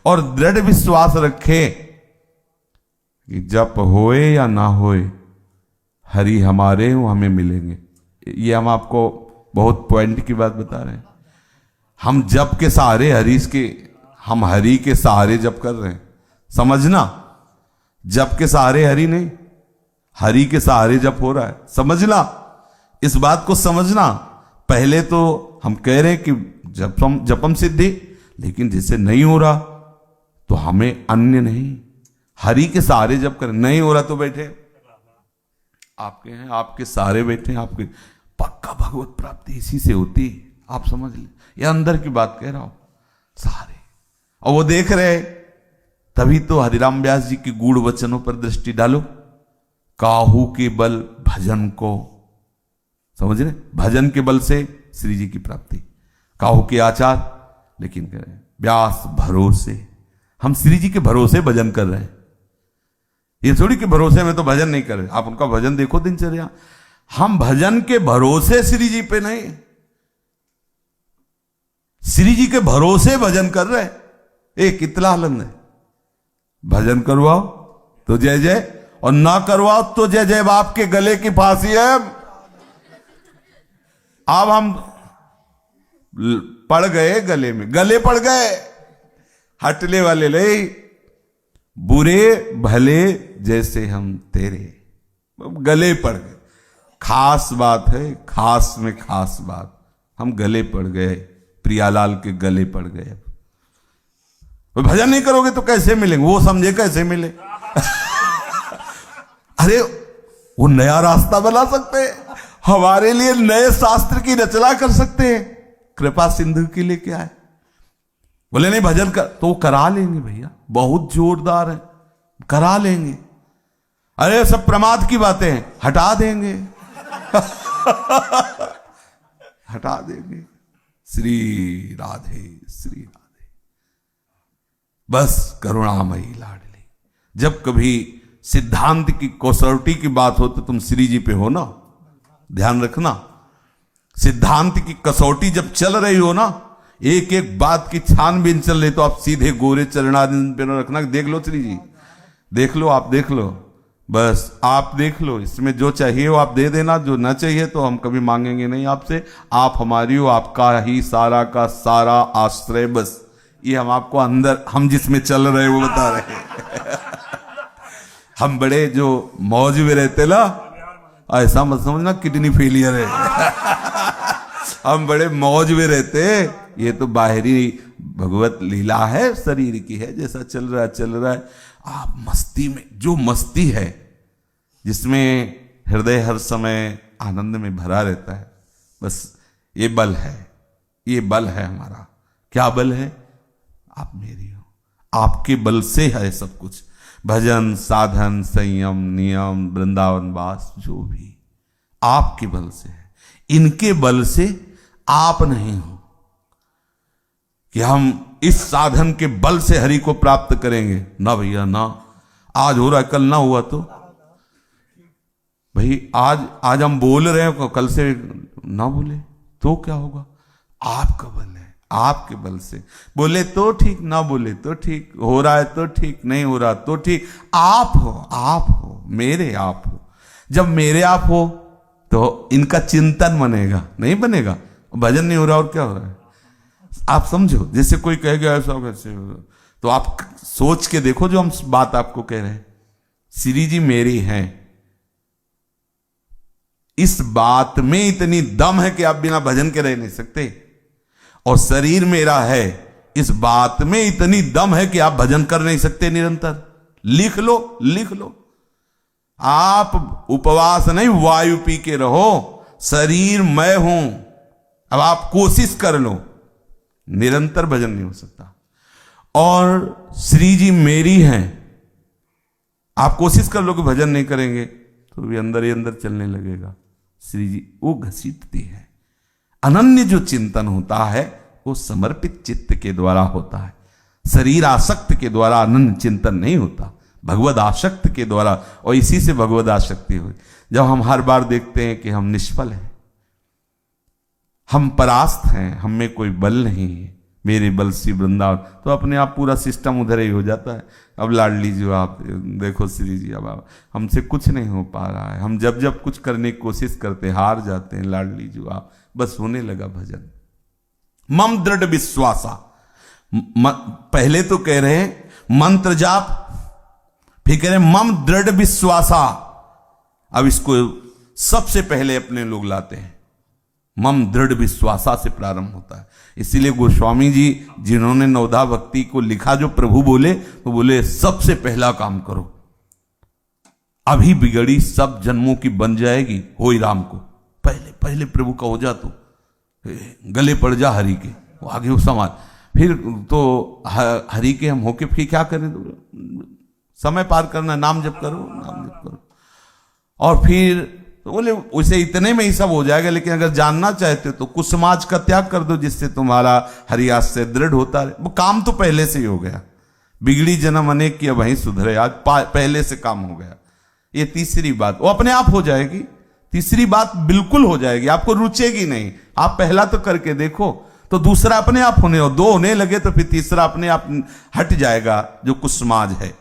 और दृढ़ विश्वास रखें कि जप होए या ना होए हरि हमारे हो, हमें मिलेंगे। ये हम आपको बहुत पॉइंट की बात बता रहे हैं। हम जप के सहारे हम हरि के सहारे जप कर रहे हैं, समझना। जप के सहारे हरि नहीं, हरि के सहारे जप हो रहा है, समझना, इस बात को समझना। पहले तो हम कह रहे हैं कि जपम सिद्धि, लेकिन जिससे नहीं हो रहा तो हमें अन्य नहीं, हरि के सहारे जप करें। नहीं हो रहा तो बैठे आपके हैं, आपके सहारे बैठे हैं, आपके पक्का भगवत प्राप्ति इसी से होती है, आप समझ ले। ये अंदर की बात कह रहा हूं, सहारे। और वो देख रहे, तभी तो हरिराम व्यास जी के गूढ़ वचनों पर दृष्टि डालो। काहू के बल भजन को, समझ रहे, भजन के बल से श्री जी की प्राप्ति, काहू के आचार, लेकिन कह रहे हैं व्यास भरोसे। हम श्री जी के भरोसे भजन कर रहे हैं, ये थोड़ी के भरोसे में तो भजन नहीं कर रहे। आप उनका भजन देखो दिनचर्या, हम भजन के भरोसे श्री जी पे नहीं, श्री जी के भरोसे भजन कर रहे। एक कितना आनंद है, भजन करवाओ तो जय जय, और ना करवाओ तो जय जय बाप के गले की फांसी है। अब हम पड़ गए गले में, गले पड़ गए, हटले वाले ले, बुरे भले जैसे हम तेरे, गले पड़ गए। खास बात है, खास में खास बात, हम गले पड़ गए, प्रियालाल के गले पड़ गए। भजन नहीं करोगे तो कैसे मिलेंगे, वो समझे कैसे मिले। अरे वो नया रास्ता बना सकते हैं, हमारे लिए नए शास्त्र की रचना कर सकते हैं। कृपा सिंधु के लिए क्या है, बोले नहीं भजन कर, तो करा लेंगे भैया, बहुत जोरदार है, करा लेंगे। अरे सब प्रमाद की बातें हैं, हटा देंगे। हटा देंगे। श्री राधे श्री राधे, बस करुणामयी लाडली। जब कभी सिद्धांत की कसौटी की बात हो तो तुम श्री जी पे हो ना, ध्यान रखना। सिद्धांत की कसौटी जब चल रही हो ना, एक एक बात की छानबीन चल रही, तो आप सीधे गोरे चरणारिंद पे न रखना। देख लो श्री जी, देख लो, आप देख लो, बस आप देख लो, इसमें जो चाहिए वो आप दे देना, जो ना चाहिए तो हम कभी मांगेंगे नहीं आपसे। आप हमारी हो, आपका ही सारा का सारा आश्रय, बस ये हम आपको अंदर, हम जिसमें चल रहे वो बता रहे हैं। हम बड़े जो मौज में रहते ना, ऐसा मत समझना किडनी फेलियर है। हम बड़े मौज में रहते, ये तो बाहरी भगवत लीला है, शरीर की है, जैसा चल रहा है चल रहा है। आप मस्ती में, जो मस्ती है जिसमें हृदय हर समय आनंद में भरा रहता है, बस ये बल है, ये बल है हमारा। क्या बल है, आप मेरी हो, आपके बल से है सब कुछ। भजन साधन संयम नियम वृंदावन वास जो भी आपके बल से है, इनके बल से आप नहीं हो कि हम इस साधन के बल से हरि को प्राप्त करेंगे। ना भैया ना, आज हो रहा है कल ना हुआ तो भाई आज हम बोल रहे हैं, कल से ना बोले तो क्या होगा। आपका बल है, आपके बल से बोले तो ठीक, ना बोले तो ठीक, हो रहा है तो ठीक, नहीं हो रहा तो ठीक। आप हो, मेरे आप हो। जब मेरे आप हो तो इनका चिंतन बनेगा, नहीं बनेगा, भजन नहीं हो रहा और क्या हो रहा है। आप समझो, जैसे कोई कह गया ऐसा कैसे, तो आप सोच के देखो जो हम बात आपको कह रहे हैं। श्री जी मेरी हैं, इस बात में इतनी दम है कि आप बिना भजन के रह नहीं सकते। और शरीर मेरा है, इस बात में इतनी दम है कि आप भजन कर नहीं सकते निरंतर। लिख लो, लिख लो। आप उपवास नहीं, वायु पी के रहो, शरीर मैं हूं। अब आप कोशिश कर लो, निरंतर भजन नहीं हो सकता। और श्री जी मेरी हैं, आप कोशिश कर लो कि भजन नहीं करेंगे तो भी अंदर ही अंदर चलने लगेगा। श्री जी वो घसीटती है। अनन्य जो चिंतन होता है वो समर्पित चित्त के द्वारा होता है। शरीर आसक्त के द्वारा अनन्य चिंतन नहीं होता, भगवद आसक्त के द्वारा। और इसी से भगवद आसक्ति हुई। जब हम हर बार देखते हैं कि हम निष्फल हैं, हम परास्त हैं, हम में कोई बल नहीं है, मेरे बलसी वृंदावन, तो अपने आप पूरा सिस्टम उधर ही हो जाता है। अब लाडली जो आप देखो श्री जी, अब हमसे कुछ नहीं हो पा रहा है, हम जब जब कुछ करने की कोशिश करते हार जाते हैं। लाडली जो आप बस होने लगा भजन। मम दृढ़ विश्वासा, पहले तो कह रहे हैं मंत्र जाप, फिर कह रहे हैं मम दृढ़ विश्वासा। अब इसको सबसे पहले अपने लोग लाते हैं, मम दृढ़ विश्वासा से प्रारंभ होता है। इसीलिए गोस्वामी जी जिन्होंने नवधा भक्ति को लिखा, जो प्रभु बोले तो बोले सबसे पहला काम करो, अभी बिगड़ी सब जन्मों की बन जाएगी होई राम को। पहले पहले प्रभु का हो जा, तो गले पड़ जा हरि के, वो आगे वो समाज, फिर तो हरि के हम होके फिर क्या करें, तो समय पार करना, नाम जप करो, नाम जप करो। और फिर तो बोले उसे इतने में ही सब हो जाएगा, लेकिन अगर जानना चाहते हो तो कुछ समाज का त्याग कर दो जिससे तुम्हारा हरियास दृढ़ होता रहे। वो काम तो पहले से ही हो गया, बिगड़ी जन्म अनेक की वहीं सुधरे, आज पहले से काम हो गया। ये तीसरी बात वो अपने आप हो जाएगी, तीसरी बात बिल्कुल हो जाएगी, आपको रुचेगी नहीं। आप पहला तो करके देखो, तो दूसरा अपने आप होने, और दो होने लगे तो फिर तीसरा अपने आप हट जाएगा, जो कुछ समाज है।